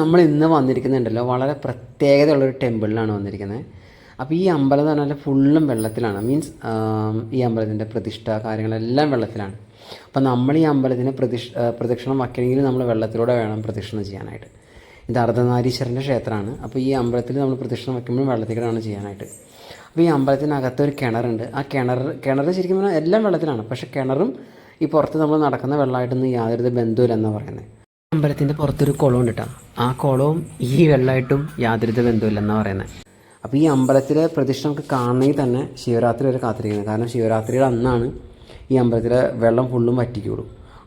നമ്മൾ ഇന്ന് വന്നിരിക്കുന്നുണ്ടല്ലോ വളരെ പ്രത്യേകതയുള്ളൊരു ടെമ്പിളിലാണ് വന്നിരിക്കുന്നത്. അപ്പോൾ ഈ അമ്പലം എന്ന് പറഞ്ഞാൽ ഫുള്ളും വെള്ളത്തിലാണ്. മീൻസ് ഈ അമ്പലത്തിൻ്റെ പ്രതിഷ്ഠ കാര്യങ്ങളെല്ലാം വെള്ളത്തിലാണ്. അപ്പോൾ നമ്മൾ ഈ അമ്പലത്തിന് പ്രദക്ഷിണം വയ്ക്കണമെങ്കിൽ നമ്മൾ വെള്ളത്തിലൂടെ വേണം പ്രദക്ഷിണം ചെയ്യാനായിട്ട്. ഇത് അർദ്ധനാരീശ്വരൻ്റെ ക്ഷേത്രമാണ്. അപ്പോൾ ഈ അമ്പലത്തിൽ നമ്മൾ പ്രദക്ഷിണം വയ്ക്കുമ്പോൾ വെള്ളത്തിലാണ് ചെയ്യാനായിട്ട്. അപ്പോൾ ഈ അമ്പലത്തിനകത്തൊരു കിണറുണ്ട്. ആ കിണർ ശരിക്കും പറഞ്ഞാൽ എല്ലാം വെള്ളത്തിലാണ്. പക്ഷേ കിണറും ഈ പുറത്ത് നമ്മൾ നടക്കുന്ന വെള്ളമായിട്ടൊന്നും യാതൊരു ബന്ധമില്ലെന്നാണ് പറയുന്നത്. അമ്പലത്തിൻ്റെ പുറത്തൊരു കുളമുണ്ട് കേട്ടോ. ആ കുളവും ഈ വെള്ളമായിട്ടും യാതൊരു ബന്ധമില്ലെന്നാണ് പറയുന്നത്. അപ്പോൾ ഈ അമ്പലത്തിലെ പ്രതിഷ്ഠ നമുക്ക് കാണണമെങ്കിൽ തന്നെ ശിവരാത്രി വരെ കാത്തിരിക്കുന്നത്. കാരണം ശിവരാത്രിയുടെ അന്നാണ് ഈ അമ്പലത്തിലെ വെള്ളം ഫുള്ളും വറ്റിക്കുള്ളൂ.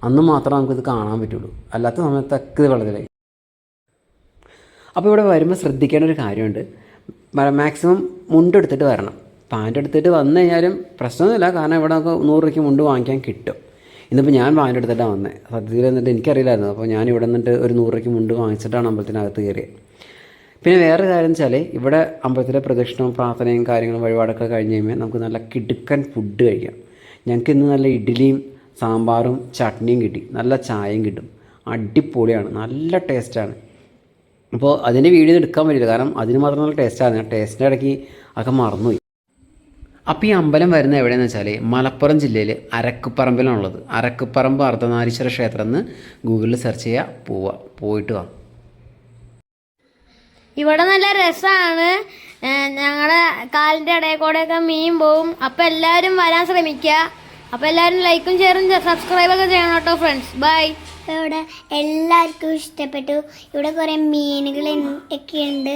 അന്ന് മാത്രമേ നമുക്കിത് കാണാൻ പറ്റുള്ളൂ. അല്ലാത്ത സമയത്തൊക്കെ ഇത് വെള്ളത്തിലായി. അപ്പോൾ ഇവിടെ വരുമ്പോൾ ശ്രദ്ധിക്കേണ്ട ഒരു കാര്യമുണ്ട്. മാക്സിമം മുണ്ടെടുത്തിട്ട് വരണം. പാൻ്റ് എടുത്തിട്ട് വന്നു കഴിഞ്ഞാലും പ്രശ്നമൊന്നുമില്ല. കാരണം ഇവിടെ നമുക്ക് 100 രൂപയ്ക്ക് മുണ്ട് വാങ്ങിക്കാൻ കിട്ടും. ഇന്നിപ്പോൾ ഞാൻ പാൻ്റ് എടുത്തിട്ടാണ് വന്നത്. സത്യത്തിൽ എന്നിട്ട് എനിക്കറിയില്ലായിരുന്നു. അപ്പോൾ ഞാൻ ഇവിടെ നിന്നിട്ട് ഒരു 100 രൂപയ്ക്ക് മുണ്ട് വാങ്ങിച്ചിട്ടാണ് അമ്പലത്തിനകത്ത് കയറിയത്. പിന്നെ വേറൊരു കാര്യം വെച്ചാൽ ഇവിടെ അമ്പലത്തിലെ പ്രദക്ഷിണവും പ്രാർത്ഥനയും കാര്യങ്ങളും വഴിപാടൊക്കെ കഴിഞ്ഞ് കഴിയുമ്പോൾ നമുക്ക് നല്ല കിടുക്കൻ ഫുഡ് കഴിക്കാം. ഞങ്ങൾക്ക് ഇന്ന് നല്ല ഇഡ്ഡലിയും സാമ്പാറും ചട്നിയും കിട്ടി. നല്ല ചായയും കിട്ടും. അടിപൊളിയാണ്, നല്ല ടേസ്റ്റാണ്. അപ്പോൾ അതിൻ്റെ വീഡിയോ എടുക്കാൻ പറ്റില്ല. കാരണം അതിന് മാത്രം നല്ല ടേസ്റ്റാണ്. ടേസ്റ്റിൻ്റെ ഇടയ്ക്ക് ഒക്കെ മറന്നുപോയി. അപ്പോൾ ഈ അമ്പലം വരുന്നത് എവിടെയെന്ന് വെച്ചാൽ മലപ്പുറം ജില്ലയിൽ അരക്കുപ്പറമ്പിലാണുള്ളത്. അരക്കുപ്പറമ്പ് അർദ്ധനാരീശ്വര ക്ഷേത്രം എന്ന് ഗൂഗിളിൽ സെർച്ച് ചെയ്യുക, പോയിട്ട് വാ. ഇവിടെ നല്ല രസമാണ്. ഞങ്ങളുടെ കാലിൻ്റെ ഇടയിൽ കൂടെയൊക്കെ മീൻ പോവും. അപ്പോൾ എല്ലാവരും വരാൻ ശ്രമിക്കുക. അപ്പോൾ എല്ലാവരും ലൈക്കും ഷെയറും സബ്സ്ക്രൈബൊക്കെ ചെയ്യണം കേട്ടോ ഫ്രണ്ട്സ്. ബൈ. ഇവിടെ എല്ലാവർക്കും ഇഷ്ടപ്പെട്ടു. ഇവിടെ കുറേ മീനുകൾ ഒക്കെ ഉണ്ട്.